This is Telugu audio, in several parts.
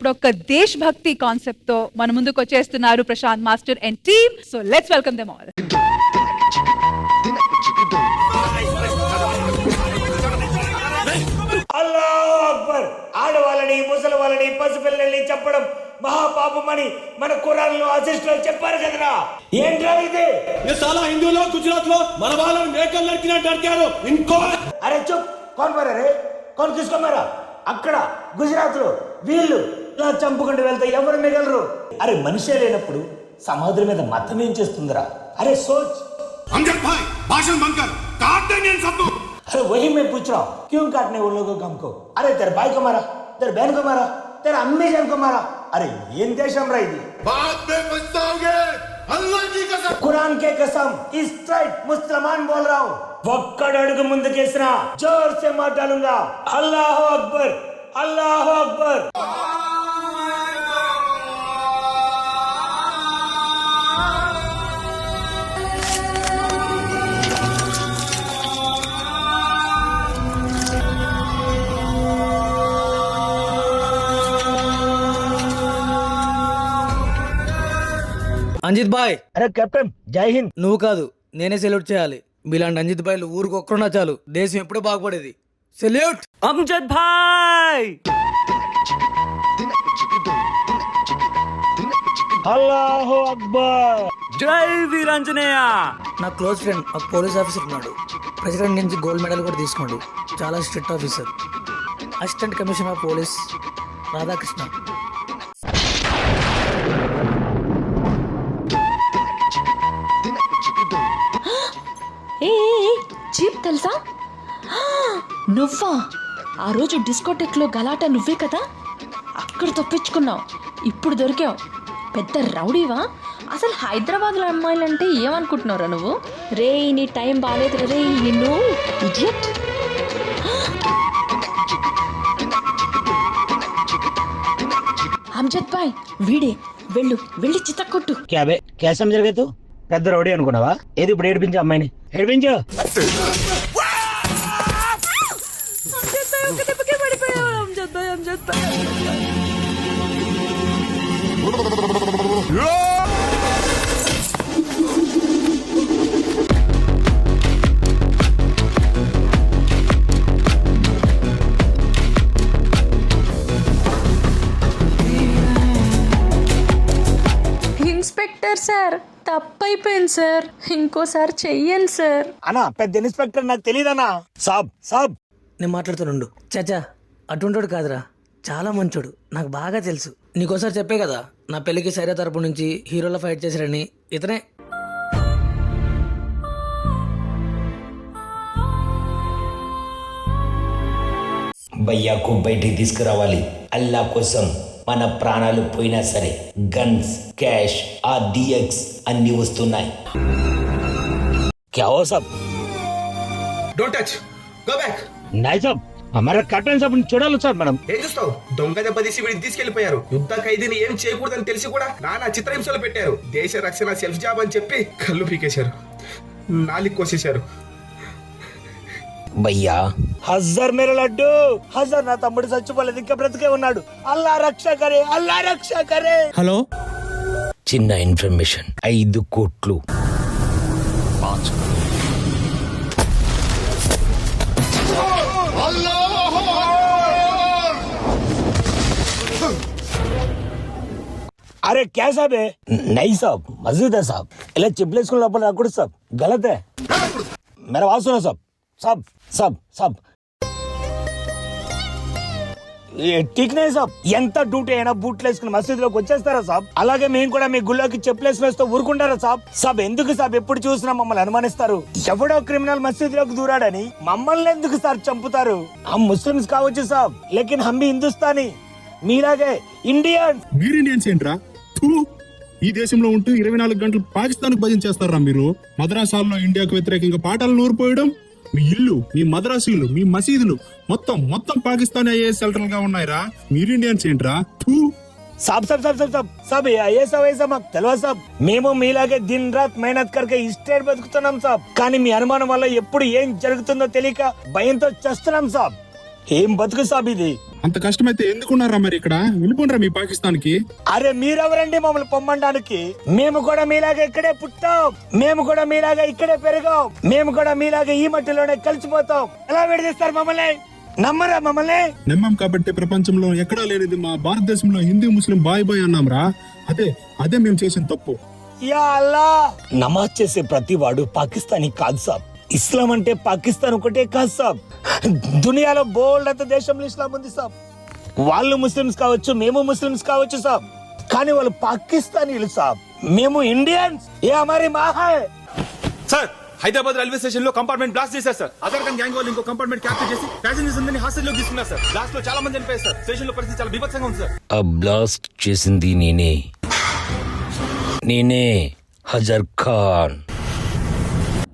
ఇప్పుడు ఒక దేశభక్తి కాన్సెప్ట్ తో మన ముందుకు వచ్చేస్తున్నారు Prashant master and team. So let's welcome them all. అల్లాహు అక్బర్. ఆడవాళ్ళని ముసలి వాళ్ళని పసిపిల్లల్ని చెప్పడం మహాపాపమని మన ఖురాన్లో అసిస్టులు చెప్పారు కదరా. ఏంట్రా ఇది? హిందూలో గుజరాత్ లో మన వాళ్ళని మేకలు నరికినట్టు నరికారు. ఇంకో అరే చూప్, కౌన్ మరా రే, కౌన్ కిస్కో మరా? అక్కడ గుజరాత్ లో వీళ్ళు ఇలా చంపుకుంటూ వెళ్తే ఎవరు మిగలరు. అరే మనిషే లేనప్పుడు సమాధుల మీద మతం ఏం చేస్తుందిరా? అరే సోచ్. अमजद भाई भाषण बंद कर, काट देंगे इन सबको. अरे वही मैं पूछ रहा हूँ, क्यों काटने वो लोगों को हमको? अरे तेरे भाई को मारा, तेरे बहन को मारा, तेरे अम्मी जान को मारा. अरे ये देशम रही थी. बाद में पछताओगे, अल्लाह की कसम. कुरान के कसम, स्ट्राइट मुसलमान बोल रहा हूँ. ఒక్కడు అడుగు ముందుకేసినా జోర్ से मार डालूंगा. अल्लाह अकबर, अल्लाह अकबर. అంజిత్ బాయ్. అరే కెప్టెన్ జై హింద్. నువ్వు కాదు, నేనే సెల్యూట్ చేయాలి. మీలాంటి అంజిత్ బాయ్లు ఊరికి ఒక్కరున్నా చాలు, దేశం ఎప్పుడూ బాగుపడేది. సెల్యూట్ అమ్జద్ భాయ్. అల్లాహు అక్బర్. జై వీరాంజనేయ. నా క్లోజ్ ఫ్రెండ్ ఒక పోలీస్ ఆఫీసర్ ఉన్నాడు. ప్రెసిడెంట్ నుంచి గోల్డ్ మెడల్ కూడా తీసుకోండు. చాలా strict officer. Assistant commissioner of police Radhakrishna. Cheap తెలుసా? నువ్వా? ఆ రోజు డిస్కోటెక్ లో గలాటా నువ్వే కదా? అక్కడ తప్పించుకున్నావు, ఇప్పుడు దొరికావు. పెద్ద రౌడీవా? అసలు హైదరాబాద్ లో అమ్మాయిలంటే ఏమనుకుంటున్నారా నువ్వు? రే నీ టైం బాగాలేదు రే, నిన్ను ఇడియట్. అమ్జద్ బాయ్ వీడే, వెళ్ళి చిత్తకొట్టు. క్యాబే కేసం జరగదు. పెద్ద రౌడీ అనుకున్నావా? ఏది ఇప్పుడు ఏడిపించు అమ్మాయిని, ఏడిపించు. ఇన్స్పెక్టర్ సార్, తప్పైపోయింది సార్, ఇంకోసారి చెయ్యండి సార్. అన్నా పెద్ద ఇన్స్పెక్టర్ నాకు తెలియదన్నా. సాబ్ సాబ్. నేను మాట్లాడుతుండు. చాచా అటుంటాడు కాదురా, చాలా మంచోడు, నాకు బాగా తెలుసు. నీకోసారి చెప్పే కదా నా పెళ్లికి సైరా తరపు నుంచి హీరోలో ఫైట్ చేశారని. ఇతనే. భయ్యాకు బయటికి తీసుకురావాలి. అల్లా కోసం మన ప్రాణాలు పోయినా సరే గన్స్, క్యాష్, ఆ డిఎక్స్ అన్ని వస్తున్నాయి. क्या हो सब? Don't touch. Go back. नहीं सब, हमारा కట్టన్ सब చూడాలి సార్. మనం ఏం చూస్తావు? దొంగ దెబ్బతీసి వీడిని తీసుకెళ్లిపోయారు. యుద్ధ ఖైదీని ఏం చేయకూడదని తెలిసి కూడా నానా చిత్రహింసలు పెట్టారు. దేశ రక్షణ సెల్ఫ్ జాబ్ అని చెప్పి కళ్ళు పీకేశారు, నాలికి కోసేశారు. భయ్యా హజర్ మేర లడ్డు, హజర్ నా తమ్ముడు చచ్చిపోలేదు, ఇంకా బ్రతికే ఉన్నాడు. అల్లా రక్ష కరే, అల్లా రక్ష కరే. హలో, చిన్న ఇన్ఫర్మేషన్, 5 కోట్లు. अरे क्या साहब है? नहीं साहब, मस्जिद है साहब. ఇలా చిప్లేసుకుని లోపల రాకూడదు సాబ్, గలత్ है. मेरा बात सुनो साहब. साहब साहब साहब ఠీక్ నే సాబ్. ఎంత డ్యూటీ అయినా బూట్లు వేసుకుని మసీద్ లోకి వచ్చేస్తారా సాబ్? అలాగే మేము కూడా మీ గుళ్ళోకి చెప్పులేసుకుని వస్తే ఊరుకుంటారా సాబ్? సాబ్ ఎందుకు సాబ్ ఎప్పుడు చూసినా మమ్మల్ని అనుమానిస్తారు? ఎవడో క్రిమినల్ మసీద్ లోకి దూరాడని మమ్మల్ని ఎందుకు సార్ చంపుతారు? హమ్ ముస్లిమ్స్ కావచ్చు సాబ్, లేకిన్ హమ్ భీ హిందుస్తానీ, మీలాగే ఇండియన్. మీరు ఇండియన్స్ ఏంట్రా? ఈ దేశంలో ఉంటూ 24 గంటలు పాకిస్తాన్ భజన చేస్తారా మీరు? మద్రాసాల్లో ఇండియాకు వ్యతిరేకంగా పాఠాలు నూరిపోయడం, మీ ఇల్లు, మీ మద్రాసీలు, మీ మసీదులు మొత్తం పాకిస్తాన్ ఐఏఎస్ సెంట్రల్ గా ఉన్నాయిరా. మీరు ఇండియన్స్ ఏంట్రా? సాబ్ సాబ్ సాబ్ సాబ్ సాబ్ ఐఏఎస్ మాకు తెలియదు సాబ్. మేము మీలాగే దిన్ రాత్ మెహనత్ కరికే ఈ స్టేట్ బతుకుతున్నాం సాబ్. కానీ మీ అనుమానం వల్ల ఎప్పుడు ఏం జరుగుతుందో తెలియక భయంతో చేస్తున్నాం సాబ్. ఏం బతుకు సాబ్ ఇది? అంత కష్టమైతే ఎందుకున్నారా మరి ఇక్కడ? వెళ్ళిపోండ్రా మీ పాకిస్తాన్ కి. అరే మీరెవరండి మమ్మల్ని పొమ్మండానికి? మేము కూడా మీలాగా ఇక్కడే పుట్టాం, మేము కూడా మీలాగా ఇక్కడే పెరిగాం, మేము కూడా మీలాగా ఈ మట్టిలోనే కలిసిపోతాం. ఎలా విడదీస్తారు మమ్మల్ని? నమ్మరా మమ్మల్ని? నమ్మం కాబట్టి ప్రపంచంలో ఎక్కడా లేనిది మా భారతదేశంలో హిందూ ముస్లిం బాయ్ బాయ్ అన్నాం రా. అదే మేము చేసిన తప్పు. యా అల్లా, నమాజ్ చేసే ప్రతి వాడు పాకిస్తానీ కాదు సాబ్. ఇస్లాం అంటే పాకిస్తాన్ ఒకటే కాదు సాబ్, దునియాలో బోల్డ్ అంత దేశంలో ఇస్లాం ఉంది సాబ్. వాళ్ళు ముస్లిమ్స్ కావచ్చు, మేము ముస్లిమ్స్ కావచ్చు సాబ్, కానీ వాళ్ళు పాకిస్తానీలు సాబ్, మేము ఇండియన్స్. ఏ హమారీ మా high. Sir, Hyderabad railway station లో కంపార్ట్మెంట్ బ్లాస్ట్ చేశారు సార్. అదర్ ఖాన్ గ్యాంగ్ వాళ్ళు ఇంకో కంపార్ట్మెంట్ క్యాప్చర్ చేసి ప్యాసింజర్స్ అందరినీ హాస్టల్ లో తీసుకున్నారు సార్. బ్లాస్ట్ లో చాలా మంది చనిపోయారు సార్. స్టేషన్ లో పరిస్థితి చాలా బీభత్సంగా ఉంది సార్. ఆ బ్లాస్ట్ చేసింది నేనే హజర్ ఖాన్.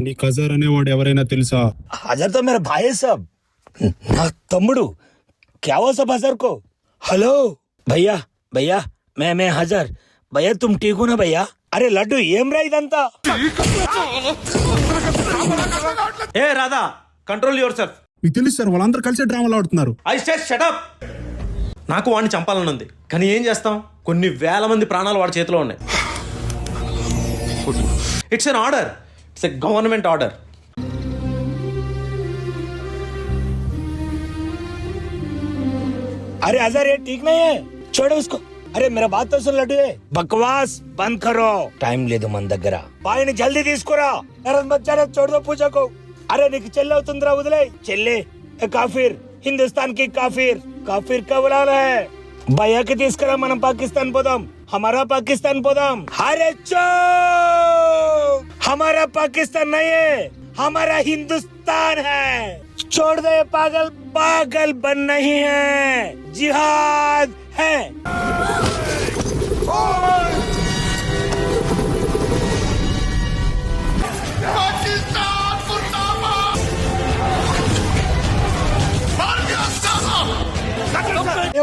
నీ కజార్ అనేవాడు ఎవరైనా తెలుసా? హజర్ తో మేరా భాయ్ సాబ్, నా తమ్ముడు. క్యా హువా సబ్ హజర్ కో? హలో భయ్యా, భయ్యా మే హజర్. భయ్యా తుమ్ ఠీక్ హో నా భయ్యా? అరే లడ్డు ఏం రా ఇదంతా? ఏ రాధా, కంట్రోల్ యువర్ సెల్ఫ్. మీకు తెలుసు సార్, వాళ్ళందరూ కలిసి డ్రామాలు ఆడుతున్నారు. I stay shut up. నాకు వాడిని చంపాలని ఉంది, కానీ ఏం చేస్తాం? కొన్ని వేల మంది ప్రాణాలు వాడి చేతిలో ఉన్నాయి. It's an order, it's a government order. अरे हजर ये ठीक नहीं है, छोड़ो उसको. अरे मेरा बात तो सुन लड्डू, बकवास बंद करो. टाइम ले दो मन దగ్గర. బాయ్ని జల్దీ తీసుకురా. నరద్ మచ్చారా, छोड़ दो पूजा को. अरे నీకు చెల్లి అవుతుందిరా, వదిలే. చెల్లి కాఫిర్, హిందుస్థాన్ కి కాఫిర్. కాఫిర్ का बुला रहा है. భయ్యా కి తీసుకురా, మనం పాకిస్తాన్ పోదాం. हमारा पाकिस्तान పోదాం. अरे चुप, हमारा पाकिस्तान नहीं है, हमारा हिंदुस्तान है. छोड़ दो ये पागल, पागल बन नहीं है, जिहाद है.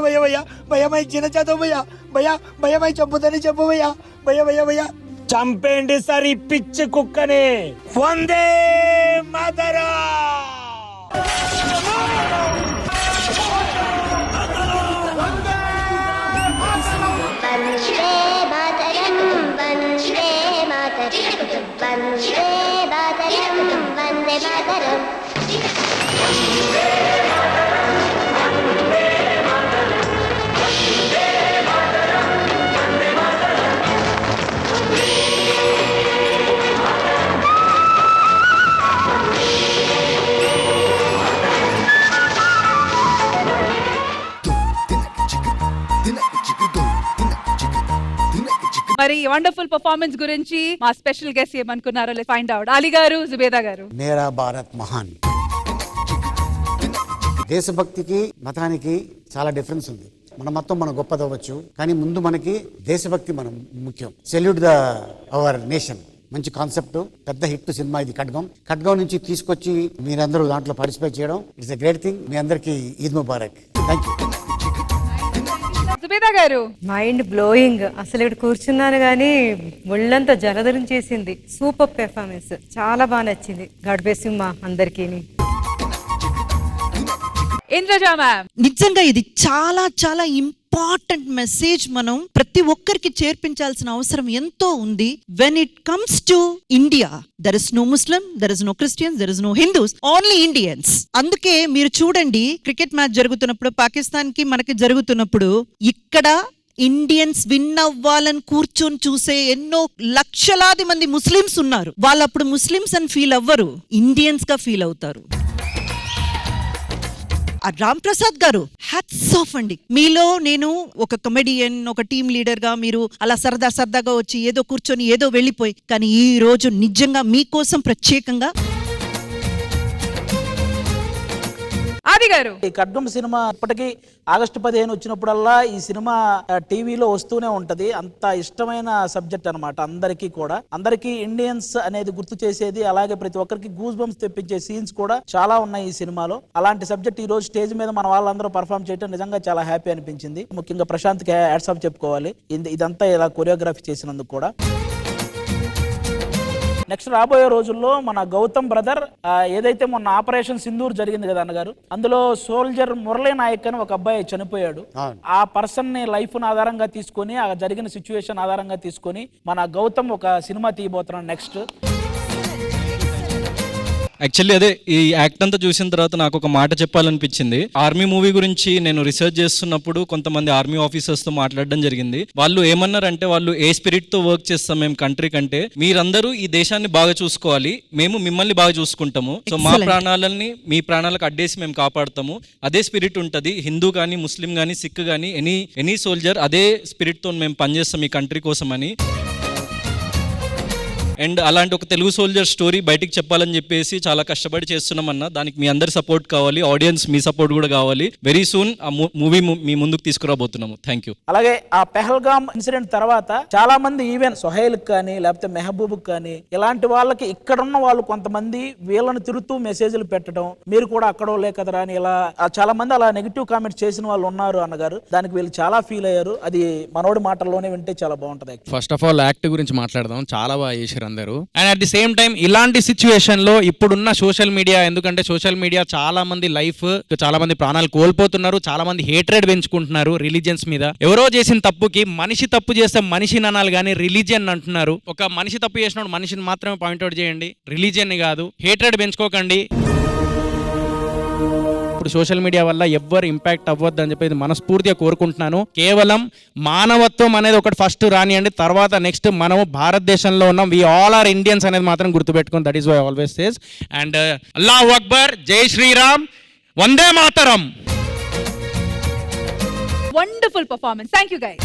भैया भैया भैया मैं जीना चाहता हूँ भैया. भैया भैया मैं चंपुता नहीं, चंपू भैया. भैया भैया भैया చంపేండి సార్ ఈ పిచ్చి కుక్కని. వందే మాతరం. మరి వండర్ఫుల్ పర్ఫార్మెన్స్ గురించి మా స్పెషల్ గెస్ట్ ఏమనుకున్నారో ఫైండ్ అవుట్. అలీ గారు, జుబేదా గారు. మేరా భారత్ మహాన్. దేశభక్తికి మతానికి చాలా డిఫరెన్స్ ఉంది. మన మొత్తం మన గొప్పదవ్వచ్చు, కానీ ముందు మనకి దేశభక్తి మనం ముఖ్యం. Salute the our nation. మంచి కాన్సెప్ట్, పెద్ద హిట్ సినిమా ఇది. ఖడ్గం నుంచి తీసుకొచ్చి మీరందరూ దాంట్లో పార్టిసిపేట్ చేయడం, ఇట్స్ ఎ గ్రేట్ థింగ్. మీ అందరికి ఈద్ ముబారక్. Thank you. Subeda garu. Mind blowing. అసలు ఇక్కడ కూర్చున్నాను కానీ ఒళ్ళంతా జలధరించేసింది. సూపర్ పెర్ఫార్మెన్స్, చాలా బాగా నచ్చింది. గడిపేసింది అందరికీ. ఇంద్రజా మ్యామ్. నిజంగా ఇది చాలా చాలా ఇంపార్టెంట్ మెసేజ్ మనం ప్రతి ఒక్కరికి చేర్పించాల్సిన అవసరం ఎంతో ఉంది. When it comes to India, there is no Muslim, there is no Christians, there is no Hindus, only Indians. అందుకే మీరు చూడండి, క్రికెట్ మ్యాచ్ జరుగుతున్నప్పుడు, పాకిస్తాన్ కి మనకి జరుగుతున్నప్పుడు, ఇక్కడ ఇండియన్స్ విన్ అవ్వాలని కూర్చొని చూసే ఎన్నో లక్షలాది మంది ముస్లిమ్స్ ఉన్నారు. వాళ్ళు అప్పుడు ముస్లిమ్స్ అని ఫీల్ అవ్వరు, ఇండియన్స్ గా ఫీల్ అవుతారు. రామ్ ప్రసాద్ గారు, హ్యాట్స్ ఆఫ్ అండి. మీలో నేను ఒక కమెడియన్, ఒక టీమ్ లీడర్ గా మీరు అలా సరదాగా వచ్చి ఏదో కూర్చొని ఏదో వెళ్ళిపోయి, కానీ ఈ రోజు నిజంగా మీకోసం ప్రత్యేకంగా. ఆది గారు. ఈ ఖడ్గం సినిమా ఇప్పటికీ ఆగస్టు 15 వచ్చినప్పుడల్లా ఈ సినిమా టీవీలో వస్తూనే ఉంటది. అంత ఇష్టమైన సబ్జెక్ట్ అనమాట అందరికీ కూడా. అందరికీ ఇండియన్స్ అనేది గుర్తు చేసేది, అలాగే ప్రతి ఒక్కరికి గూస్ బంప్స్ తెప్పించే సీన్స్ కూడా చాలా ఉన్నాయి ఈ సినిమాలో. అలాంటి సబ్జెక్ట్ ఈ రోజు స్టేజ్ మీద మన వాళ్ళందరూ పర్ఫామ్ చేయడం నిజంగా చాలా హ్యాపీ అనిపించింది. ముఖ్యంగా ప్రశాంత్ కి హ్యాట్స్ ఆఫ్ చెప్పుకోవాలి, ఇదంతా ఇలా కొరియోగ్రఫీ చేసినందుకు కూడా. నెక్స్ట్ రాబోయే రోజుల్లో మన గౌతమ్ బ్రదర్ ఏదైతే మొన్న ఆపరేషన్ సింధూర్ జరిగింది కదా అన్నగారు, అందులో సోల్జర్ మురళీ నాయక్ అని ఒక అబ్బాయి చనిపోయాడు. ఆ పర్సన్ ని లైఫ్ ఆధారంగా తీసుకొని, ఆ జరిగిన సిచ్యువేషన్ ఆధారంగా తీసుకొని మన గౌతమ్ ఒక సినిమా తీయబోతున్నాడు నెక్స్ట్. యాక్చువల్లీ అదే ఈ యాక్ట్ అంతా చూసిన తర్వాత నాకు ఒక మాట చెప్పాలనిపించింది. ఆర్మీ మూవీ గురించి నేను రీసెర్చ్ చేస్తున్నప్పుడు కొంతమంది ఆర్మీ ఆఫీసర్స్ తో మాట్లాడడం జరిగింది. వాళ్ళు ఏమన్నారంటే, వాళ్ళు ఏ స్పిరిట్ తో వర్క్ చేస్తాం మేము కంట్రీ కంటే, మీరందరూ ఈ దేశాన్ని బాగా చూసుకోవాలి, మేము మిమ్మల్ని బాగా చూసుకుంటాము, సో మా ప్రాణాలని మీ ప్రాణాలకు అడ్డేసి మేము కాపాడుతాము. అదే స్పిరిట్ ఉంటుంది. హిందూ కానీ, ముస్లిం కానీ, సిక్ కానీ, ఎనీ సోల్జర్ అదే స్పిరిట్ తో మేము పనిచేస్తాం ఈ కంట్రీ కోసం అని. అండ్ అలాంటి ఒక తెలుగు సోల్జర్ స్టోరీ బయటికి చెప్పాలని చెప్పేసి చాలా కష్టపడి చేస్తున్నామన్నా. దానికి మీ అందరి సపోర్ట్ కావాలి, ఆడియన్స్ మీ సపోర్ట్ కూడా కావాలి. వెరీ సూన్ ఆ మూవీ మీ ముందుకు తీసుకురాబోతున్నాము. Thank you. అలాగే ఆ పెహల్గామ్ ఇన్సిడెంట్ తర్వాత చాలా మంది ఈవెన్ సొహైల్ కానీ లేకపోతే మెహబూబ్ కానీ ఇలాంటి వాళ్ళకి ఇక్కడున్న వాళ్ళు కొంతమంది వీళ్ళని తిరుగుతూ మెసేజ్లు పెట్టడం, మీరు కూడా అక్కడో లేకదరా అని ఇలా చాలా మంది అలా నెగిటివ్ కామెంట్స్ చేసిన వాళ్ళు ఉన్నారు అన్నగారు. దానికి వీళ్ళు చాలా ఫీల్ అయ్యారు. అది మనోడి మాటల్లోనే వింటే చాలా బాగుంటది. ఫస్ట్ ఆఫ్ ఆల్ యాక్ట్ గురించి మాట్లాడదాం. చాలా బాగా చేశారు అందరూ. And at the same time ఇలాంటి సిచ్యువేషన్ లో ఇప్పుడున్న సోషల్ మీడియా, ఎందుకంటే సోషల్ మీడియా చాలా మంది లైఫ్, చాలా మంది ప్రాణాలు కోల్పోతున్నారు, చాలా మంది హేట్రెడ్ పెంచుకుంటున్నారు రిలీజియన్స్ మీద. ఎవరో చేసిన తప్పుకి మనిషి తప్పు చేస్తే మనిషిని అనాలి కానీ రిలీజియన్ అంటున్నారు. ఒక మనిషి తప్పు చేసినప్పుడు మనిషిని మాత్రమే పాయింట్అవుట్ చేయండి, రిలీజియన్ కాదు. హేట్రెడ్ పెంచుకోకండి. ఇప్పుడు సోషల్ మీడియా వల్ల ఎవ్వరు ఇంపాక్ట్ అవ్వద్దు అని చెప్పేసి మనస్ఫూర్తిగా కోరుకుంటున్నాను. కేవలం మానవత్వం అనేది ఒకటి ఫస్ట్ రానియండి, తర్వాత నెక్స్ట్ మనము భారతదేశంలో ఉన్నాం, వి ఆల్ ఆర్ ఇండియన్స్ అనేది మాత్రం గుర్తుపెట్టుకోండి. That is why always says. And అల్లాహు అక్బర్, జై శ్రీరామ్, వందే మాతరం. Wonderful performance. Thank you guys.